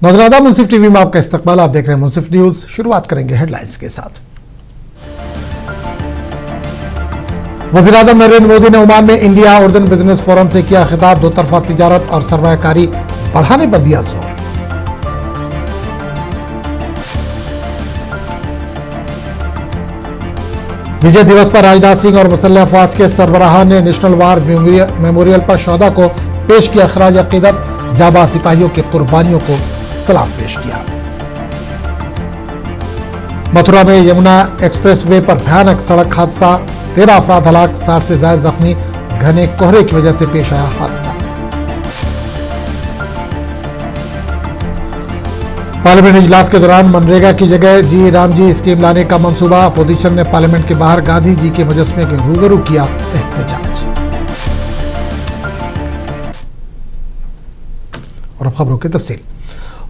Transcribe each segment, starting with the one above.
नजराना मुंसिफ टीवी में आपका इस्तकबाल। आप देख रहे हैं मुंसिफ न्यूज। शुरुआत करेंगे हेडलाइंस के साथ। वज़ीर-ए-आज़म नरेंद्र मोदी ने ओमान में इंडिया उर्दन बिजनेस फोरम से किया खिताब। दो तरफा तिजारत और सरमायाकारी बढ़ाने पर दिया जोर। विजय दिवस पर राजनाथ सिंह और मुसल्लह अफवाज के सरबराहान ने नेशनल वार मेमोरियल पर शोहदा को पेश किया खराज अकीदत। जाबाज सिपाहियों की कुर्बानियों को सलाम पेश किया। मथुरा में यमुना एक्सप्रेस वे पर भयानक सड़क हादसा, 13 अफराद हलाक, 60 से ज्यादा जख्मी। घने कोहरे की वजह से पेश आया हादसा। पार्लियामेंट इजलास के दौरान मनरेगा की जगह जी राम जी स्कीम लाने का मंसूबा। अपोजिशन ने पार्लियामेंट के बाहर गांधी जी के मुजस्समे के रूबरू किया एहतजाज। और अब खबरों की तफसील।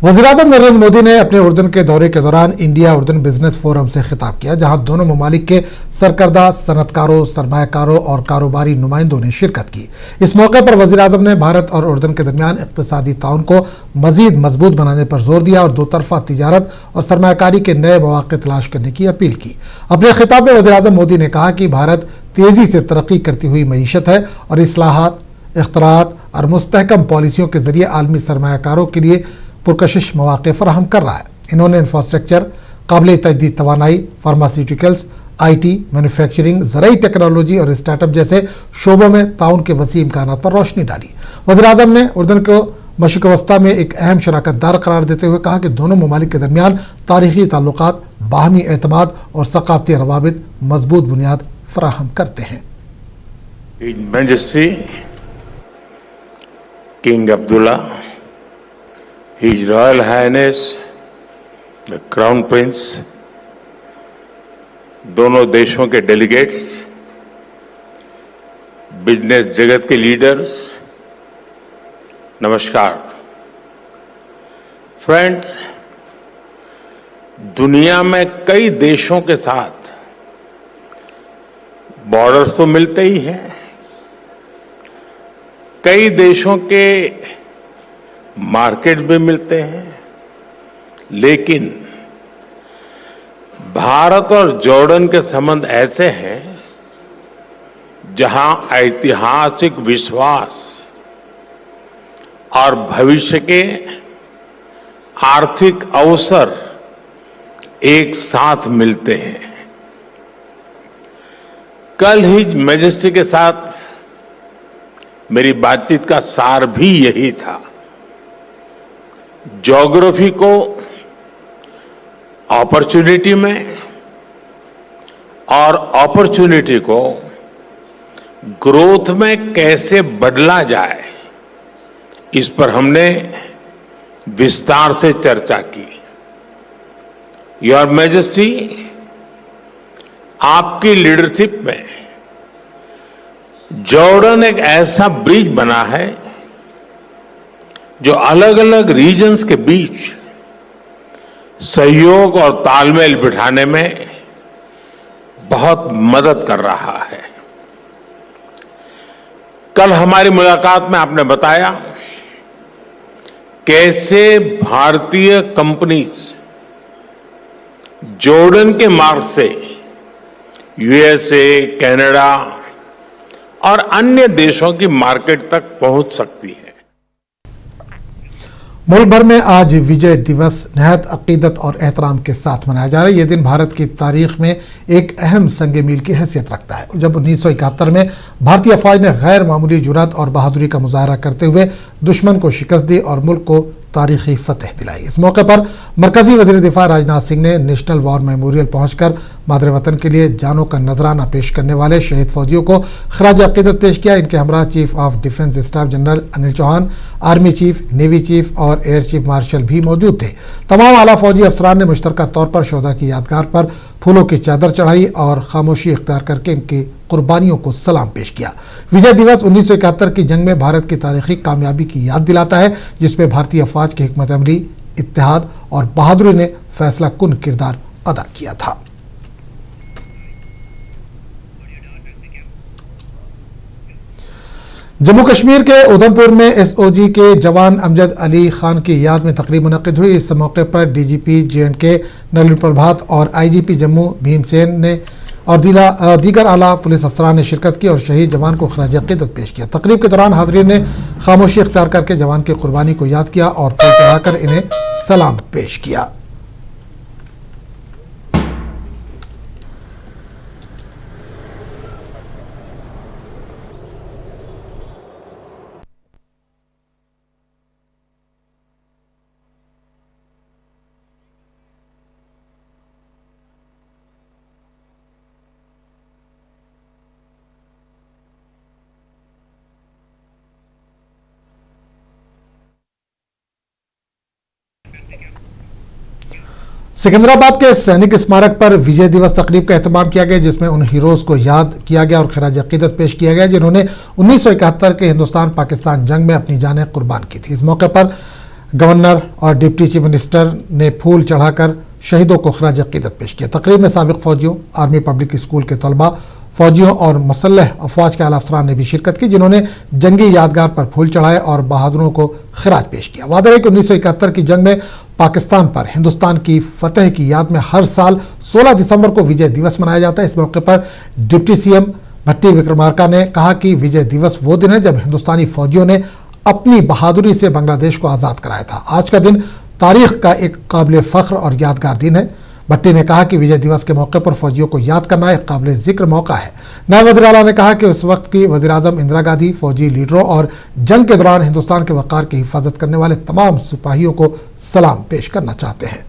वज़ीर-ए-आज़म नरेंद्र मोदी ने अपने उर्दन के दौरे के दौरान इंडिया उर्दन बिजनेस फोरम से खिताब किया, जहां दोनों ममालिक के सरकर्दा सनतकारों, सरमायाकारों और कारोबारी नुमाइंदों ने शिरकत की। इस मौके पर वज़ीर-ए-आज़म ने भारत और उर्दन के दरमियान इक़्तिसादी ताउन को मजीद मजबूत बनाने पर जोर दिया और दो तरफा तिजारत और सरमायाकारी के नए मौक़े तलाश करने की अपील की। अपने खिताब में वज़ीर-ए-आज़म मोदी ने कहा कि भारत तेजी से तरक्की करती हुई मईशत है और इस्लाहात, इख्तरात और मुस्तहकम पॉलिसियों के जरिए आलमी सरमायाकारों के लिए पुरकशिश मौक़े फराहम कर रहा है। इन्होंने इंफ्रास्ट्रक्चर, काबिल तजदीद तवानाई, फार्मास्यूटिकल्स, IT, मैन्युफैक्चरिंग, ज़राई टेक्नोलॉजी और स्टार्टअप जैसे शोबों में ताउन के वसी इम्कानात पर रोशनी डाली। वज़ीर-ए-आज़म ने उर्दन को मशरिक़ वस्ता में एक अहम शराकतदार करार देते हुए कहा कि दोनों ममालिक के दरमियान तारीख़ी ताल्लुकात, बाहमी एतमाद और सक़ाफ़ती रवाबित मजबूत बुनियाद फराहम करते हैं। King Abdullah, His Royal Highness the Crown Prince, दोनों देशों के डेलीगेट्स, बिजनेस जगत के लीडर्स, नमस्कार। फ्रेंड्स, दुनिया में कई देशों के साथ बॉर्डर्स तो मिलते ही हैं। कई देशों के मार्केट भी मिलते हैं, लेकिन भारत और जॉर्डन के संबंध ऐसे हैं जहां ऐतिहासिक विश्वास और भविष्य के आर्थिक अवसर एक साथ मिलते हैं। कल हिज मैजेस्टी के साथ मेरी बातचीत का सार भी यही था। ज्योग्राफी को अपॉर्चुनिटी में और अपॉर्चुनिटी को ग्रोथ में कैसे बदला जाए, इस पर हमने विस्तार से चर्चा की। योर मैजेस्टी, आपकी लीडरशिप में जॉर्डन एक ऐसा ब्रिज बना है जो अलग अलग रीजन्स के बीच सहयोग और तालमेल बिठाने में बहुत मदद कर रहा है। कल हमारी मुलाकात में आपने बताया कैसे भारतीय कंपनीज जॉर्डन के मार्ग से USA, कनाडा और अन्य देशों की मार्केट तक पहुंच सकती है। मुल्क भर में आज विजय दिवस नहायत अकीदत और एहतराम के साथ मनाया जा रहा है। यह दिन भारत की तारीख में एक अहम संग मील की हैसियत रखता है, जब 1971 में भारतीय फौज ने गैर मामूली जुर्रत और बहादुरी का मुजाहरा करते हुए दुश्मन को शिकस्त दी और मुल्क को तारीखी फतह दिलाई। इस मौके पर मरकजी वज़ीर दिफा राजनाथ सिंह ने नेशनल वॉर मेमोरियल पहुंचकर मादर वतन के लिए जानों का नजराना पेश करने वाले शहीद फौजियों को खराज अकीदत पेश किया। इनके हमरा chief of defence staff general Anil Chauhan, army chief, navy chief और एयर चीफ मार्शल भी मौजूद थे। तमाम आला फौजी अफसरान ने मुश्तरका तौर पर शोहदा की यादगार पर फूलों की चादर चढ़ाई और खामोशी इख्तियार करके इनकी कुर्बानियों को सलाम पेश किया। विजय दिवस 1971 की जंग में भारत की तारीखी कामयाबी की याद दिलाता है, जिसमें भारतीय अफवाज की हिकमत अमली, इत्तेहाद और बहादुरी ने फैसला कुन किरदार अदा किया था। जम्मू कश्मीर के उधमपुर में एसओजी के जवान अमजद अली खान की याद में तकरीब मुनक्किद हुई। इस मौके पर डीजीपी जे&के नलिन प्रभात और आईजीपी जम्मू भीमसेन ने और दीगर आला पुलिस अफसरान ने शिरकत की और शहीद जवान को खराज अकीदत पेश किया। तकरीब के दौरान हाज़रीन ने खामोशी इख्तियार करके जवान की कुर्बानी को याद किया और फूल चढ़ाकर इन्हें सलाम पेश किया। सिकंदराबाद के सैनिक स्मारक पर विजय दिवस तकरीब का एहतमाम किया गया, जिसमें उन हीरोज को याद किया गया और खराज अकीदत पेश किया गया जिन्होंने 1971 के हिंदुस्तान पाकिस्तान जंग में अपनी जानें कुर्बान की थी। इस मौके पर गवर्नर और डिप्टी चीफ मिनिस्टर ने फूल चढ़ाकर शहीदों को खराज अकीदत पेश किया। तकरीब में साबिक फौजियों, आर्मी पब्लिक स्कूल के तलबा, फौजियों और मुसल्लह अफवाज के आला अफसरान ने भी शिरकत की, जिन्होंने जंगी यादगार पर फूल चढ़ाए और बहादुरों को खराज पेश किया। वादा है कि 1971 की जंग में पाकिस्तान पर हिंदुस्तान की फतह की याद में हर साल 16 दिसंबर को विजय दिवस मनाया जाता है। इस मौके पर डिप्टी सीएम भट्टी विक्रमार्का ने कहा कि विजय दिवस वो दिन है जब हिंदुस्तानी फौजियों ने अपनी बहादुरी से बांग्लादेश को आज़ाद कराया था। आज का दिन तारीख का एक काबिल फ़ख्र और यादगार दिन है। भट्टी ने कहा कि विजय दिवस के मौके पर फौजियों को याद करना एक काबिल जिक्र मौका है। नायब वज़ीर आला ने कहा कि उस वक्त की वज़ीर आज़म इंदिरा गांधी फौजी लीडरों और जंग के दौरान हिंदुस्तान के वक़ार की हिफाजत करने वाले तमाम सिपाहियों को सलाम पेश करना चाहते हैं।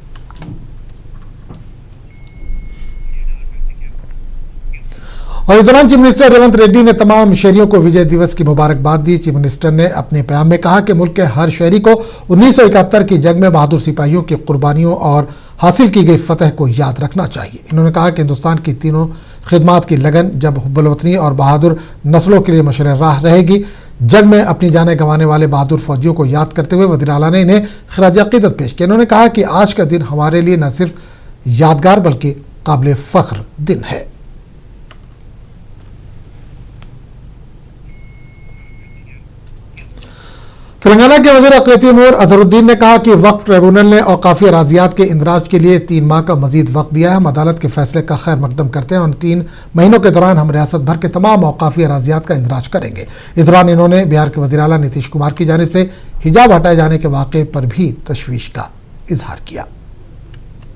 और इस दौरान चीफ मिनिस्टर रेवंत रेड्डी ने तमाम शहरियों को विजय दिवस की मुबारकबाद दी। चीफ मिनिस्टर ने अपने बयान में कहा कि मुल्क के हर शहरी को 1971 की जंग में बहादुर सिपाहियों की कुर्बानियों और हासिल की गई फतह को याद रखना चाहिए। इन्होंने कहा कि हिंदुस्तान की तीनों खिदमात की लगन जब हुब्बुल वतनी और बहादुर नस्लों के लिए मशर राह रहेगी। जंग में अपनी जानें गंवाने वाले बहादुर फौजियों को याद करते हुए वज़ीर आला ने इन्हें खराज अकीदत पेश किया। इन्होंने कहा कि आज का दिन हमारे लिए न सिर्फ यादगार बल्कि काबिल फ़ख्र दिन है। तेलंगाना के वज़ीर अक़लियती उमूर अज़हरुद्दीन ने कहा कि वक्फ ट्रिब्यूनल ने औक़ाफ़ी अराज़ियात के इंदराज के लिए 3 माह का मज़ीद वक्त दिया है। हम अदालत के फैसले का खैर मकदम करते हैं और 3 महीनों के दौरान हम रियासत भर के तमाम औक़ाफ़ी अराज़ियात का इंदराज करेंगे। इस दौरान इन्होंने बिहार के वज़ीर आला नीतीश कुमार की जानिब से हिजाब हटाए जाने के वाक़े पर भी तशवीश का इजहार किया।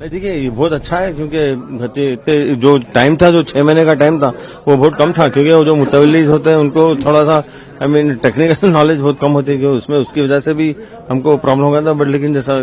देखिए ये बहुत अच्छा है क्योंकि जो टाइम था, जो 6 महीने का टाइम था, वो बहुत कम था क्योंकि वो जो मुतवल्लिस होते हैं उनको थोड़ा सा टेक्निकल नॉलेज बहुत कम होती है कि उसमें उसकी वजह से भी हमको प्रॉब्लम हो गया था। बट लेकिन जैसा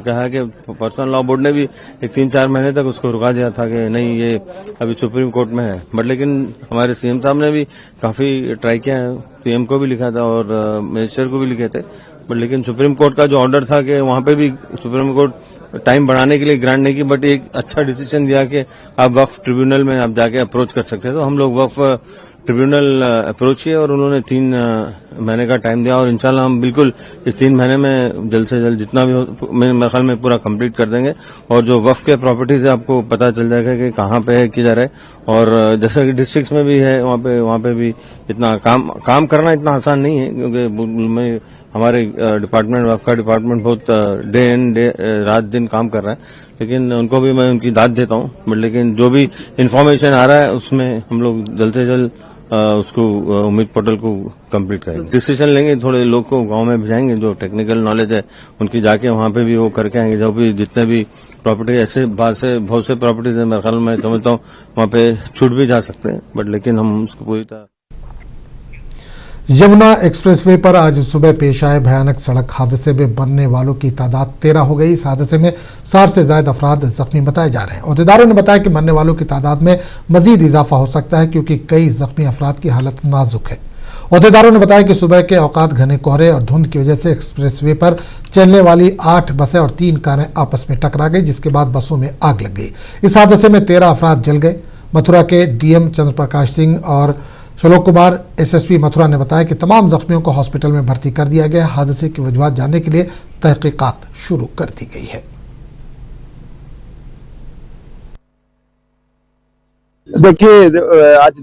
कहा कि पर्सनल लॉ बोर्ड ने भी 3-4 महीने तक उसको रुका दिया था कि नहीं ये अभी सुप्रीम कोर्ट में है। बट लेकिन हमारे सीएम साहब ने भी काफी ट्राई किया है, पीएम को भी लिखा था और मिनिस्टर को भी लिखे थे। बट लेकिन सुप्रीम कोर्ट का जो ऑर्डर था कि वहां पे भी सुप्रीम कोर्ट टाइम बढ़ाने के लिए ग्रांट नहीं की, बट एक अच्छा डिसीजन दिया कि आप वक्फ ट्रिब्यूनल में आप जाके अप्रोच कर सकते हैं। तो हम लोग वक्फ ट्रिब्यूनल अप्रोच किए और उन्होंने 3 महीने का टाइम दिया और इंशाल्लाह हम बिल्कुल इस 3 महीने में जल्द से जल्द जितना भी हो मेरे ख्याल में पूरा कंप्लीट कर देंगे। और जो वक्फ के प्रॉपर्टीज है आपको पता चल जाएगा कि कहाँ पे है, किधर है। और जैसे कि डिस्ट्रिक्ट में भी है वहाँ पे भी इतना काम करना इतना आसान नहीं है क्योंकि हमारे डिपार्टमेंट वक्फ का डिपार्टमेंट बहुत डे एंड डे रात दिन काम कर रहा है, लेकिन उनको भी मैं उनकी दाद देता हूँ। बट लेकिन जो भी इंफॉर्मेशन आ रहा है उसमें हम लोग जल्द से जल्द उसको उम्मीद पोर्टल को कंप्लीट करेंगे। डिसीजन लेंगे, थोड़े लोग को गांव में भेजाएंगे जो टेक्निकल नॉलेज है उनकी, जाके वहां पे भी वो करके आएंगे। जो भी जितने भी प्रॉपर्टी ऐसे बहुत से प्रॉपर्टीज है मेरे ख्याल में समझता हूँ वहां पे छूट भी जा सकते हैं। बट लेकिन हम उसको पूरी तरह। यमुना एक्सप्रेसवे पर आज सुबह पेश आए भयानक सड़क हादसे में मरने वालों की तादाद 13 हो गई। इस हादसे में 60 से ज्यादा अफराद जख्मी बताए जा रहे हैं। अहदेदारों ने बताया कि मरने वालों की तादाद में मजीद इजाफा हो सकता है क्योंकि कई जख्मी अफराद की हालत नाजुक है। अहदेदारों ने बताया कि सुबह के औकात घने कोहरे और धुंध की वजह से एक्सप्रेसवे पर चलने वाली 8 बसें और 3 कारें आपस में टकरा गई, जिसके बाद बसों में आग लग गई। इस हादसे में 13 अफराद जल गए। मथुरा के डीएम चंद्र प्रकाश सिंह और श्लोक कुमार एसएसपी मथुरा ने बताया कि तमाम जख्मियों को हॉस्पिटल में भर्ती कर दिया गया। हादसे की वजूहात जानने के लिए तहकीकात शुरू कर दी गई है। देखिए, आज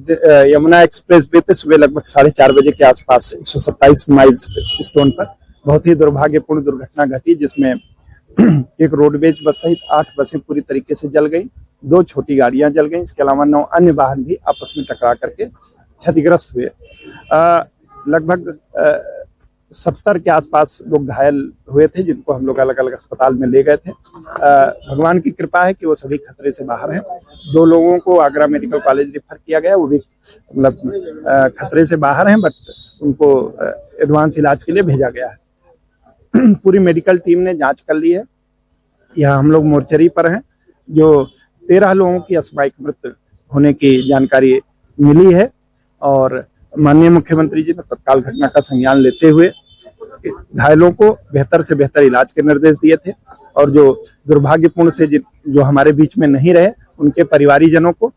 यमुना एक्सप्रेस वे पे सुबह लगभग 4:30 बजे के आसपास 127 माइल्स स्टोन पर बहुत ही दुर्भाग्यपूर्ण दुर्घटना घटी, जिसमें एक रोडवेज बस सहित 8 बसें पूरी तरीके से जल गई, 2 छोटी गाड़ियां जल गई। इसके अलावा 9 अन्य वाहन भी आपस में टकरा करके क्षतिग्रस्त हुए। लगभग 70 के आसपास लोग घायल हुए थे, जिनको हम लोग अलग अलग अस्पताल में ले गए थे। भगवान की कृपा है कि वो सभी खतरे से बाहर हैं। 2 लोगों को आगरा मेडिकल कॉलेज रेफर किया गया, वो भी मतलब खतरे से बाहर हैं, बट उनको एडवांस इलाज के लिए भेजा गया है। पूरी मेडिकल टीम ने जांच कर ली है। यहाँ हम लोग मोर्चरी पर हैं। जो 13 लोगों की असामयिक मृत्यु होने की जानकारी मिली है और माननीय मुख्यमंत्री जी ने तत्काल घटना का संज्ञान लेते हुए घायलों को बेहतर से बेहतर इलाज के निर्देश दिए थे और जो दुर्भाग्यपूर्ण से जो हमारे बीच में नहीं रहे, उनके परिवारीजनों को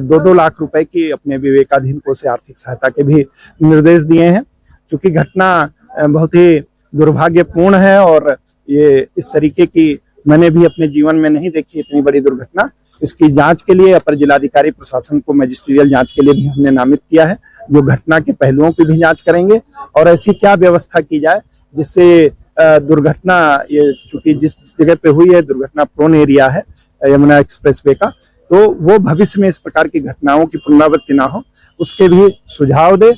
2-2 लाख रुपए की अपने विवेकाधीन कोष से आर्थिक सहायता के भी निर्देश दिए हैं। क्योंकि घटना बहुत ही दुर्भाग्यपूर्ण है और ये इस तरीके की मैंने भी अपने जीवन में नहीं देखी इतनी बड़ी दुर्घटना। इसकी जांच के लिए अपर जिलाधिकारी प्रशासन को मैजिस्ट्रियल जांच के लिए भी हमने नामित किया है, जो घटना के पहलुओं की भी जांच करेंगे और ऐसी क्या व्यवस्था की जाए जिससे दुर्घटना, ये चूंकि जिस जगह पे हुई है दुर्घटना प्रोन एरिया है यमुना एक्सप्रेसवे का, तो वो भविष्य में इस प्रकार की घटनाओं की पुनरावृत्ति ना हो, उसके भी सुझाव दे।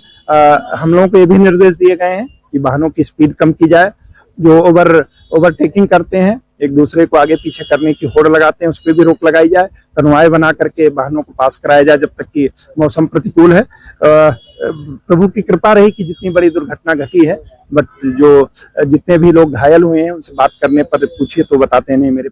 हम लोगों को ये भी निर्देश दिए गए हैं कि वाहनों की स्पीड कम की जाए, जो ओवरटेकिंग करते हैं, एक दूसरे को आगे पीछे करने की होड़ लगाते हैं, उस पर भी रोक लगाई जाए। कन्वाय बना करके वाहनों को पास कराया जाए जब तक कि मौसम प्रतिकूल है। प्रभु की कृपा रही कि जितनी बड़ी दुर्घटना घटी है, बट जो जितने भी लोग घायल हुए हैं उनसे बात करने पर पूछिए तो बताते नहीं। मेरे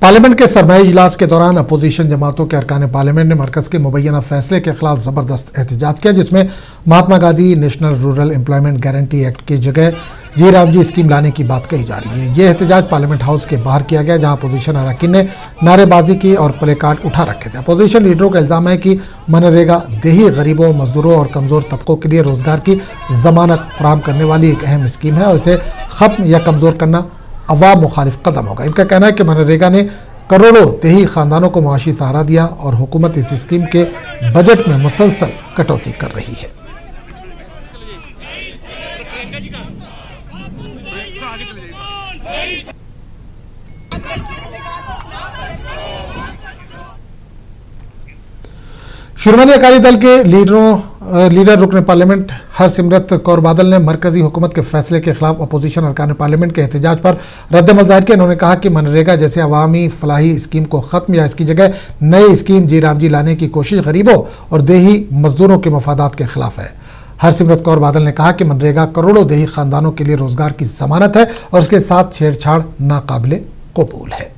पार्लियामेंट के सरमाई इजलास के दौरान अपोजिशन जमातों के अरकान पार्लियामेंट ने मरकज के मुबैना फैसले के खिलाफ जबरदस्त एहतजाज किया, जिसमें Mahatma Gandhi national rural employment guarantee act की जगह जी राम जी स्कीम लाने की बात कही जा रही है। यह एहतजाज पार्लियामेंट हाउस के बाहर किया गया, जहां अपोजिशन अरकान ने नारेबाजी की और प्ले कार्ड उठा रखे थे। अपोजिशन लीडरों का इल्जाम है कि मनरेगा देही गरीबों, मजदूरों और कमजोर तबकों के लिए रोजगार की जमानत फराहम करने वाली एक अहम स्कीम है और इसे खत्म या कमजोर करना अवाम मुखालिफ कदम होगा। इनका कहना है कि मनरेगा ने करोड़ों देही खानदानों को मुआशी सहारा दिया और हुकूमत इस स्कीम के बजट में मुसलसल कटौती कर रही है। शिरोमणि अकाली दल के लीडर रुकन पार्लियामेंट हरसिमरत कौर बादल ने मरकजी हुकूमत के फैसले के खिलाफ अपोजिशन अरकान पार्लियामेंट के एहतजाज पर रद्दमल जाहिर किया। उन्होंने कहा कि मनरेगा जैसे अवामी फलाही स्कीम को खत्म या इसकी जगह नई स्कीम जी राम जी लाने की कोशिश गरीबों और देही मजदूरों के मफादात के खिलाफ है। हरसिमरत कौर बादल ने कहा कि मनरेगा करोड़ों देही खानदानों के लिए रोजगार की जमानत है और उसके साथ छेड़छाड़ नाकाबिले कबूल है।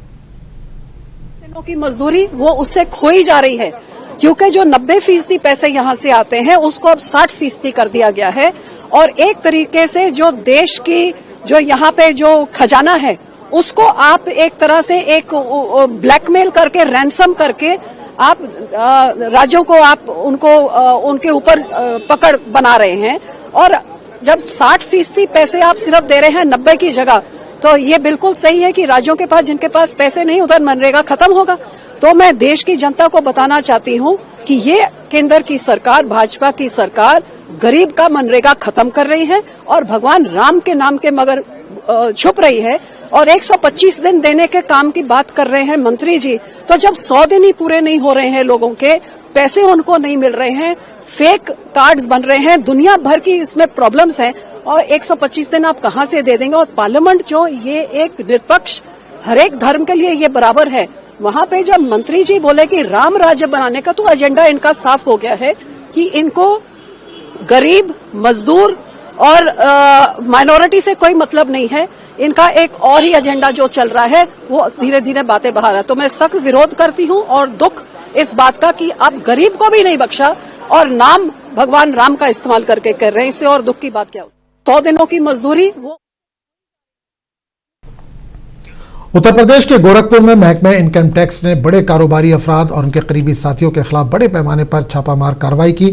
की मजदूरी वो उससे खोई जा रही है, क्योंकि जो 90% पैसे यहाँ से आते हैं उसको अब 60% कर दिया गया है और एक तरीके से जो देश की जो यहाँ पे जो खजाना है उसको आप एक तरह से एक ब्लैकमेल करके, रैंसम करके आप राज्यों को आप उनको उनके ऊपर पकड़ बना रहे हैं। और जब 60% पैसे आप सिर्फ दे रहे हैं 90 की जगह, तो ये बिल्कुल सही है कि राज्यों के पास, जिनके पास पैसे नहीं, उधर मनरेगा खत्म होगा। तो मैं देश की जनता को बताना चाहती हूँ कि ये केंद्र की सरकार, भाजपा की सरकार गरीब का मनरेगा खत्म कर रही है और भगवान राम के नाम के मगर छुप रही है और 125 दिन देने के काम की बात कर रहे हैं मंत्री जी। तो जब 100 दिन ही पूरे नहीं हो रहे हैं, लोगों के पैसे उनको नहीं मिल रहे हैं, फेक कार्ड्स बन रहे हैं, दुनिया भर की इसमें प्रॉब्लम्स हैं और 125 दिन आप कहां से दे देंगे। और पार्लियामेंट जो ये एक निष्पक्ष, हर एक धर्म के लिए ये बराबर है, वहां पे जब मंत्री जी बोले कि राम राज्य बनाने का, तो एजेंडा इनका साफ हो गया है कि इनको गरीब, मजदूर और माइनॉरिटी से कोई मतलब नहीं है। इनका एक और ही एजेंडा जो चल रहा है वो धीरे धीरे बातें बहा रहा है। तो मैं सख्त विरोध करती हूँ और दुख इस बात का कि आप गरीब को भी नहीं बख्शा और नाम भगवान राम का इस्तेमाल करके कर रहे हैं। इससे और दुख की बात क्या हो। 100 दिनों की मजदूरी वो उत्तर प्रदेश के गोरखपुर में महकमे इनकम टैक्स ने बड़े कारोबारी अफराद और उनके करीबी साथियों के खिलाफ बड़े पैमाने पर छापामार कार्रवाई की।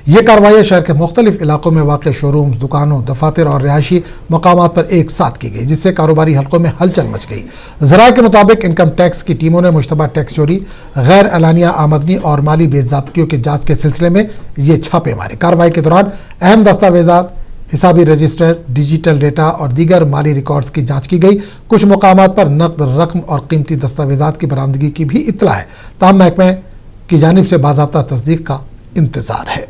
ये कार्रवाई शहर के मुख्तलिफ इलाकों में वाक़ शोरूम्स, दुकानों, दफातर और रिहायशी मकामात पर एक साथ की गई, जिससे कारोबारी हलकों में हलचल मच गई। ज़राए के मुताबिक इनकम टैक्स की टीमों ने मुश्तबा टैक्स चोरी, गैर एलानिया आमदनी और माली बेज़ाब्तियों की जाँच के सिलसिले में ये छापे मारे। कार्रवाई के दौरान अहम दस्तावेजात, हिसाबी रजिस्टर, डिजिटल डेटा और दीगर माली रिकॉर्ड्स की जांच की गई। कुछ मकामात पर नकद रकम और कीमती दस्तावेजात की बरामदगी की भी इत्तला है। ताहम महकमे की जानिब से बाज़ाब्ता तस्दीक का इंतजार है।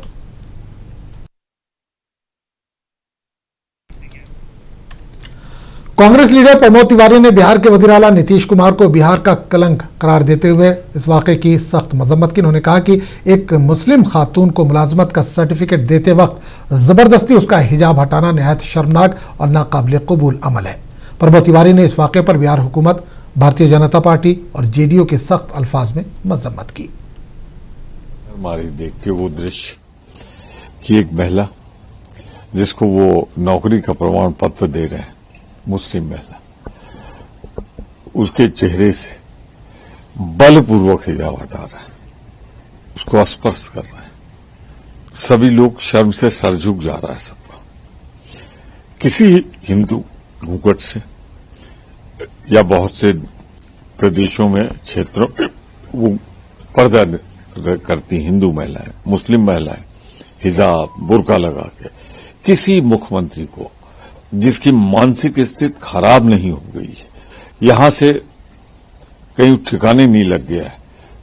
कांग्रेस लीडर प्रमोद तिवारी ने बिहार के वज़ीर आला नीतीश कुमार को बिहार का कलंक करार देते हुए इस वाक़े की सख्त मजम्मत की। उन्होंने कहा कि एक मुस्लिम खातून को मुलाजमत का सर्टिफिकेट देते वक्त ज़बरदस्ती उसका हिजाब हटाना नहायत शर्मनाक और नाकाबिल कबूल अमल है। प्रमोद तिवारी ने इस वाक़े पर बिहार हुकूमत, भारतीय जनता पार्टी और जेडीयू के सख्त अल्फाज में मजम्मत की। हमारी देख के वो दृश्य कि एक महिला जिसको वो नौकरी का प्रमाण पत्र दे रहे हैं, मुस्लिम महिला, उसके चेहरे से बलपूर्वक हिजाब हटा रहा है, उसको स्पर्श कर रहा है। सभी लोग शर्म से सर झुक जा रहा है सबका। किसी हिंदू घूंघट से या बहुत से प्रदेशों में, क्षेत्रों में वो पर्दा करती हिंदू महिलाएं, मुस्लिम महिलाएं हिजाब, बुर्का लगा के किसी मुख्यमंत्री को जिसकी मानसिक स्थिति खराब नहीं हो गई है, यहां से कहीं ठिकाने नहीं लग गया है,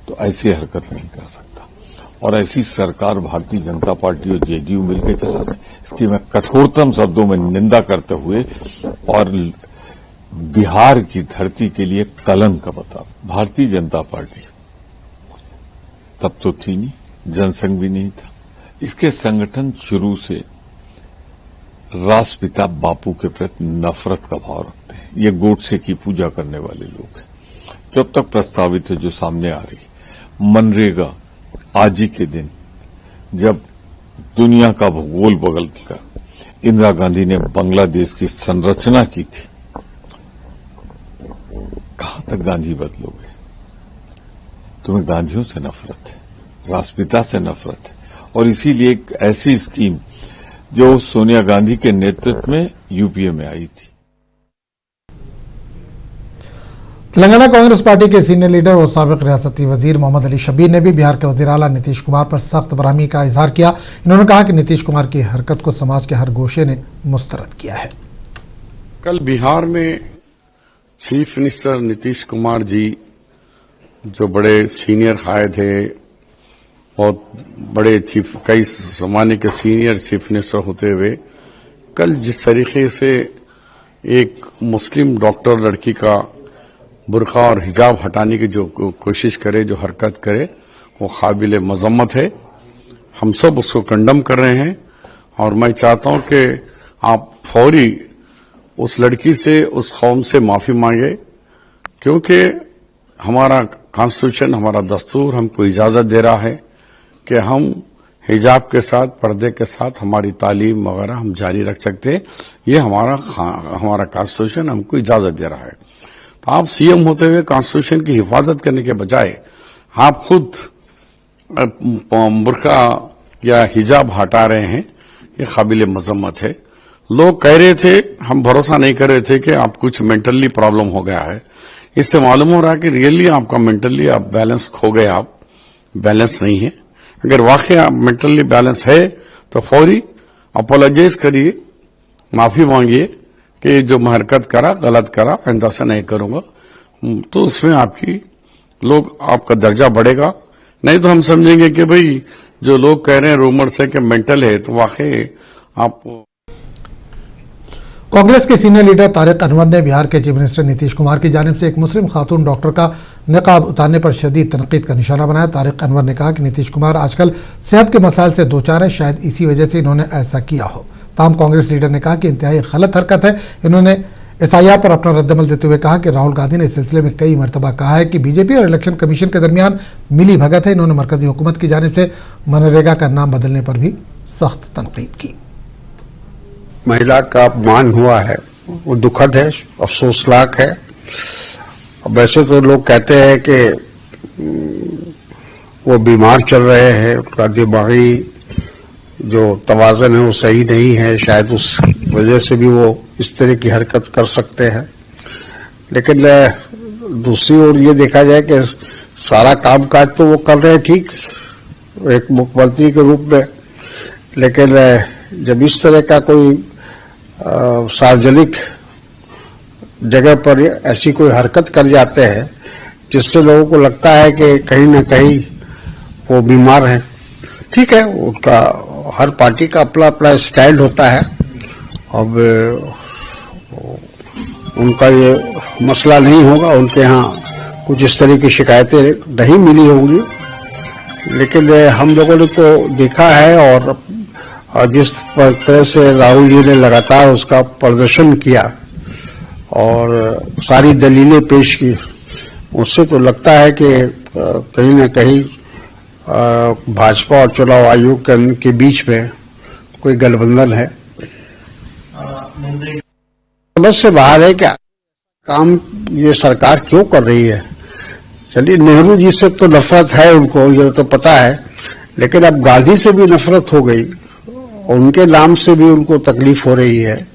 तो ऐसी हरकत नहीं कर सकता। और ऐसी सरकार भारतीय जनता पार्टी और जेडीयू मिलकर चला रहे, इसकी मैं कठोरतम शब्दों में निंदा करते हुए और बिहार की धरती के लिए कलंक बता। भारतीय जनता पार्टी तब तो थी नहीं, जनसंघ भी नहीं था। इसके संगठन शुरू से राष्ट्रपिता बापू के प्रति नफरत का भाव रखते हैं। ये गोडसे की पूजा करने वाले लोग हैं। जब तक प्रस्तावित है जो सामने आ रही मनरेगा, आज ही के दिन जब दुनिया का भूगोल बदलकर इंदिरा गांधी ने बांग्लादेश की संरचना की थी, कहां तक गांधी बदलोगे? तुम्हें गांधियों से नफरत है, राष्ट्रपिता से नफरत है। और इसीलिए एक ऐसी स्कीम जो सोनिया गांधी के नेतृत्व में यूपीए में आई थी। तेलंगाना कांग्रेस पार्टी के सीनियर लीडर और साबिक रियासती वजीर मोहम्मद अली शब्बीर ने भी बिहार के वज़ीर आला नीतीश कुमार पर सख्त बरहमी का इजहार किया। इन्होंने कहा कि नीतीश कुमार की हरकत को समाज के हर गोशे ने मुस्तरद किया है। कल बिहार में चीफ मिनिस्टर नीतीश कुमार जी, जो बड़े सीनियर कायद थे, बहुत बड़े चीफ, कई जमाने के सीनियर चीफ मिनिस्टर होते हुए, कल जिस तरीके से एक मुस्लिम डॉक्टर लड़की का बुर्का और हिजाब हटाने की जो कोशिश करे, जो हरकत करे, वो काबिल मजम्मत है। हम सब उसको कंडम कर रहे हैं और मैं चाहता हूं कि आप फौरी उस लड़की से, उस कौम से माफी मांगे, क्योंकि हमारा कॉन्स्टिट्यूशन, हमारा दस्तूर हमको इजाजत दे रहा है कि हम हिजाब के साथ, पर्दे के साथ हमारी तालीम वगैरह हम जारी रख सकते हैं। ये हमारा कॉन्स्टिट्यूशन हमको इजाजत दे रहा है। तो आप सीएम होते हुए कॉन्स्टिट्यूशन की हिफाजत करने के बजाय आप खुद बुर्का या हिजाब हटा रहे हैं, ये काबिल मजम्मत है। लोग कह रहे थे, हम भरोसा नहीं कर रहे थे कि आप कुछ मेंटली प्रॉब्लम हो गया है। इससे मालूम हो रहा है कि रियली आपका मेंटली आप बैलेंस खो गए, आप बैलेंस नहीं है। अगर वाकई आप मेंटली बैलेंस है तो फौरी अपोलोजाइज करिए, माफी मांगिए कि जो मैं हरकत करा, गलत करा, आइंदा से नहीं करूंगा। तो उसमें आपका दर्जा बढ़ेगा। नहीं तो हम समझेंगे कि भाई जो लोग कह रहे हैं रूमर से कि मेंटल है, तो वाकई आप। कांग्रेस के सीनियर लीडर तारिक अनवर ने बिहार के चीफ मिनिस्टर नीतीश कुमार की जानिब से एक मुस्लिम खातून डॉक्टर का निकाब उतारने पर शदीद तनकीद का निशाना बनाया। तारिक अनवर ने कहा कि नीतीश कुमार आजकल सेहत के मसाइल से दो चार है, शायद इसी वजह से इन्होंने ऐसा किया हो। ताहम कांग्रेस लीडर ने कहा कि इंतहाई गलत हरकत है। इन्होंने एसआईआर पर अपना रद्दमल देते हुए कहा कि राहुल गांधी ने इस सिलसिले में कई मरतबा कहा है कि बीजेपी और इलेक्शन कमीशन के दरमियान मिली भगत है। इन्होंने मरकजी हुकूमत की जानिब से मनरेगा का नाम बदलने पर भी सख्त तनकीद की। महिला का अपमान हुआ है, वो दुखद है, अफसोसनाक है। वैसे तो लोग कहते हैं कि वो बीमार चल रहे हैं, उनका दिमागी जो तवाज़न है वो सही नहीं है, शायद उस वजह से भी वो इस तरह की हरकत कर सकते हैं। लेकिन दूसरी ओर ये देखा जाए कि सारा कामकाज तो वो कर रहे हैं ठीक, एक मुख्यमंत्री के रूप में, लेकिन जब इस तरह का कोई सार्वजनिक जगह पर ऐसी कोई हरकत कर जाते हैं जिससे लोगों को लगता है कि कहीं ना कहीं वो बीमार हैं। ठीक है, उनका हर पार्टी का अपना अपना स्टैंड होता है। अब उनका ये मसला नहीं होगा, उनके यहाँ कुछ इस तरह की शिकायतें नहीं मिली होंगी, लेकिन हम लोगों ने तो देखा है और जिस तरह से राहुल जी ने लगातार उसका प्रदर्शन किया और सारी दलीलें पेश की, उससे तो लगता है कि कहीं ना कहीं भाजपा और चुनाव आयोग के बीच में कोई गठबंधन है। समझ से बाहर है क्या काम ये सरकार क्यों कर रही है। चलिए, नेहरू जी से तो नफरत है उनको, ये तो पता है, लेकिन अब गांधी से भी नफरत हो गई और उनके नाम से भी उनको तकलीफ हो रही है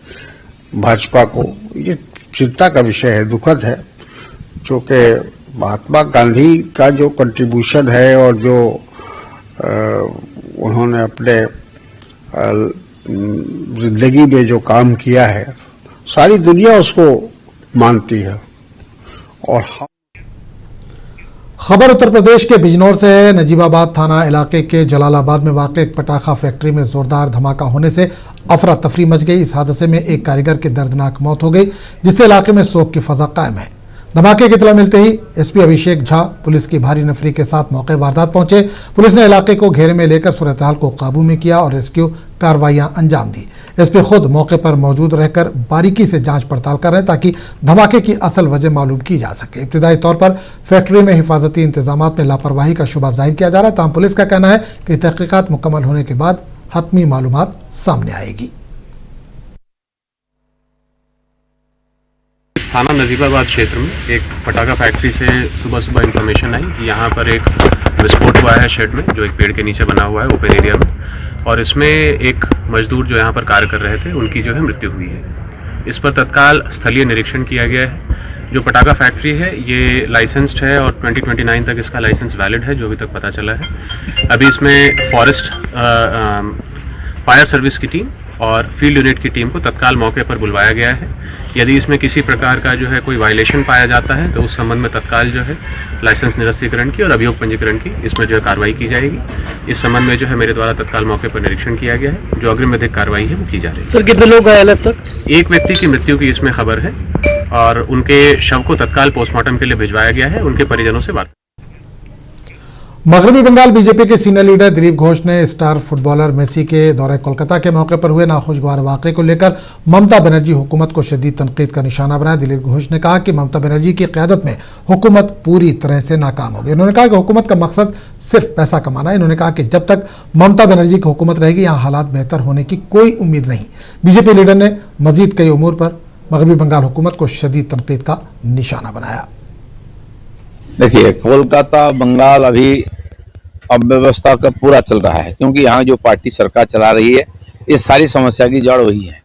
भाजपा को। ये चिंता का विषय है, दुखद है, क्योंकि महात्मा गांधी का जो कंट्रीब्यूशन है और जो उन्होंने अपने जिंदगी में जो काम किया है, सारी दुनिया उसको मानती है। और खबर उत्तर प्रदेश के बिजनौर से है। नजीबाबाद थाना इलाके के जलालाबाद में वाक़ एक पटाखा फैक्ट्री में जोरदार धमाका होने से अफरा तफरी मच गई। इस हादसे में एक कारीगर की दर्दनाक मौत हो गई, जिससे इलाके में शोक की फजा कायम है। धमाके की इत्तला मिलते ही एसपी अभिषेक झा पुलिस की भारी नफरी के साथ मौके वारदात पहुंचे। पुलिस ने इलाके को घेरे में लेकर सूरत-ए-हाल को काबू में किया और रेस्क्यू कार्रवाइयां अंजाम दी। एसपी खुद मौके पर मौजूद रहकर बारीकी से जांच पड़ताल कर रहे हैं ताकि धमाके की असल वजह मालूम की जा सके। इब्तिदाई तौर पर फैक्ट्री में हिफाजती इंतजामात में लापरवाही का शुबा जाहिर किया जा रहा है। तमाम पुलिस का कहना है कि तहकीकात मुकम्मल होने के बाद हतमी मालूमात सामने आएगी। थाना नजीबाबाद क्षेत्र में एक पटाखा फैक्ट्री से सुबह इंफॉर्मेशन आई कि यहाँ पर एक विस्फोट हुआ है शेड में, जो एक पेड़ के नीचे बना हुआ है ओपन एरिया में, और इसमें एक मजदूर जो यहाँ पर कार्य कर रहे थे उनकी जो है मृत्यु हुई है। इस पर तत्काल स्थलीय निरीक्षण किया गया है। जो पटाखा फैक्ट्री है ये लाइसेंस्ड है और 2029 तक इसका लाइसेंस वैलिड है, जो अभी तक पता चला है। अभी इसमें फॉरेस्ट फायर सर्विस की टीम और फील्ड यूनिट की टीम को तत्काल मौके पर बुलवाया गया है। यदि इसमें किसी प्रकार का जो है कोई वायलेशन पाया जाता है तो उस संबंध में तत्काल जो है लाइसेंस निरस्तीकरण की और अभियोग पंजीकरण की इसमें जो है कार्रवाई की जाएगी। इस संबंध में जो है मेरे द्वारा तत्काल मौके पर निरीक्षण किया गया है। जो अग्रिम विधिक कार्रवाई है वो की जा रही है। सर, कितने लोग घायल अब तक? एक व्यक्ति की मृत्यु की इसमें खबर है और उनके शव को तत्काल पोस्टमार्टम के लिए भिजवाया गया है। उनके परिजनों से बात। मगरबी बंगाल बीजेपी के सीनियर लीडर दिलीप घोष ने स्टार फुटबॉलर मेसी के दौरे कोलकाता के मौके पर हुए नाखुशगवार वाक़े को लेकर ममता बनर्जी हुकूमत को शदीद तनकीद का निशाना बनाया। दिलीप घोष ने कहा कि ममता बनर्जी की क़यादत में हुकूमत पूरी तरह से नाकाम हो गई। उन्होंने कहा कि हुकूमत का मकसद सिर्फ पैसा कमाना है। इन्होंने कहा कि जब तक ममता बनर्जी की हुकूमत रहेगी यहाँ हालात बेहतर होने की कोई उम्मीद नहीं। बीजेपी लीडर ने मजीद कई उमूर पर मगरबी बंगाल हुकूमत को शदीद तनकीद का निशाना बनाया। देखिए, कोलकाता बंगाल अभी अव्यवस्था का पूरा चल रहा है, क्योंकि यहाँ जो पार्टी सरकार चला रही है इस सारी समस्या की जड़ वही है।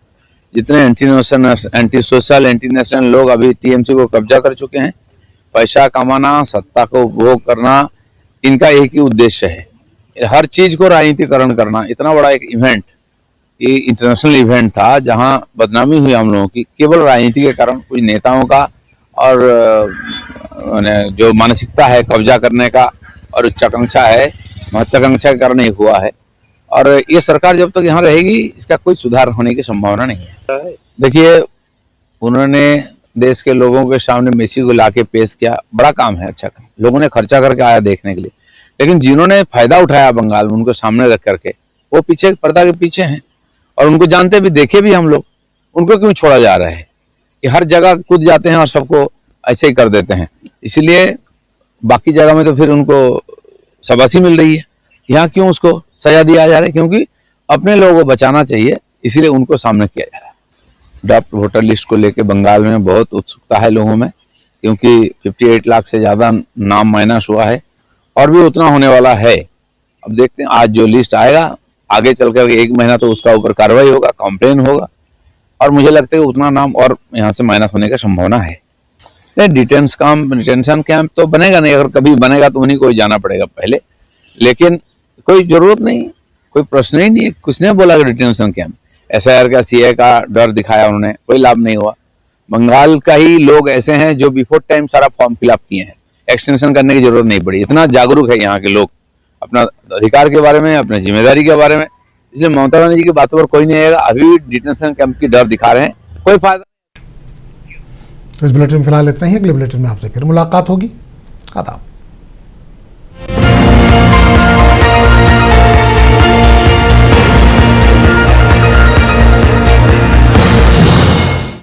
जितने एंटी सोशल एंटी नेशनल लोग अभी टीएमसी को कब्जा कर चुके हैं, पैसा कमाना, सत्ता को उपभोग करना, इनका एक ही उद्देश्य है, हर चीज को राजनीतिकरण करना। इतना बड़ा एक इवेंट, ये इंटरनेशनल इवेंट था जहाँ बदनामी हुई हम लोगों की केवल राजनीति के कारण, कुछ नेताओं का और जो मानसिकता है कब्जा करने का और उच्चाकांक्षा है, महत्वाकांक्षा के कारण ये हुआ है। और ये सरकार जब तक यहाँ रहेगी इसका कोई सुधार होने की संभावना नहीं है। देखिए, उन्होंने देश के लोगों के सामने मेसी को लाके पेश किया, बड़ा काम है, अच्छा काम, लोगों ने खर्चा करके आया देखने के लिए। लेकिन जिन्होंने फायदा उठाया बंगाल में उनको सामने रख करके, वो पीछे पर्दा के पीछे हैं और उनको जानते भी, देखे भी हम लोग। उनको क्यों छोड़ा जा रहा है कि हर जगह कूद जाते हैं और सबको ऐसे ही कर देते हैं। इसलिए बाकी जगह में तो फिर उनको शाबाशी मिल रही है, यहाँ क्यों उसको सजा दिया जा रहा है? क्योंकि अपने लोगों को बचाना चाहिए, इसीलिए उनको सामने किया जा रहा है। ड्राफ्ट वोटर लिस्ट को लेकर बंगाल में बहुत उत्सुकता है लोगों में। क्योंकि 58 लाख से ज्यादा नाम माइनस हुआ है और भी उतना होने वाला है। अब देखते हैं, आज जो लिस्ट आएगा आगे चलकर 1 महीना तो उसका ऊपर कार्रवाई होगा, कंप्लेन होगा और मुझे लगता है उतना नाम और यहाँ से माइनस होने की संभावना है। डिटेंशन कैंप तो बनेगा नहीं, अगर कभी बनेगा तो उन्हीं को जाना पड़ेगा पहले, लेकिन कोई जरूरत नहीं, कोई प्रश्न ही नहीं है। किसने बोला कि डिटेंशन कैंप? SIR का CA का डर दिखाया उन्होंने, कोई लाभ नहीं हुआ। बंगाल का ही लोग ऐसे हैं जो बिफोर टाइम सारा फॉर्म फिलअप किए हैं, एक्सटेंशन करने की जरूरत नहीं पड़ी। इतना जागरूक है यहाँ के लोग अपना अधिकार के बारे में, अपने जिम्मेदारी के बारे में, इसलिए ममता बनर्जी की बातों पर कोई नहीं आएगा। अभी भी डिटेंशन कैंप की डर दिखा रहे हैं, कोई फायदा। तो इस बुलेटिन में फिलहाल इतना ही। अगले बुलेटिन में आपसे फिर मुलाकात होगी।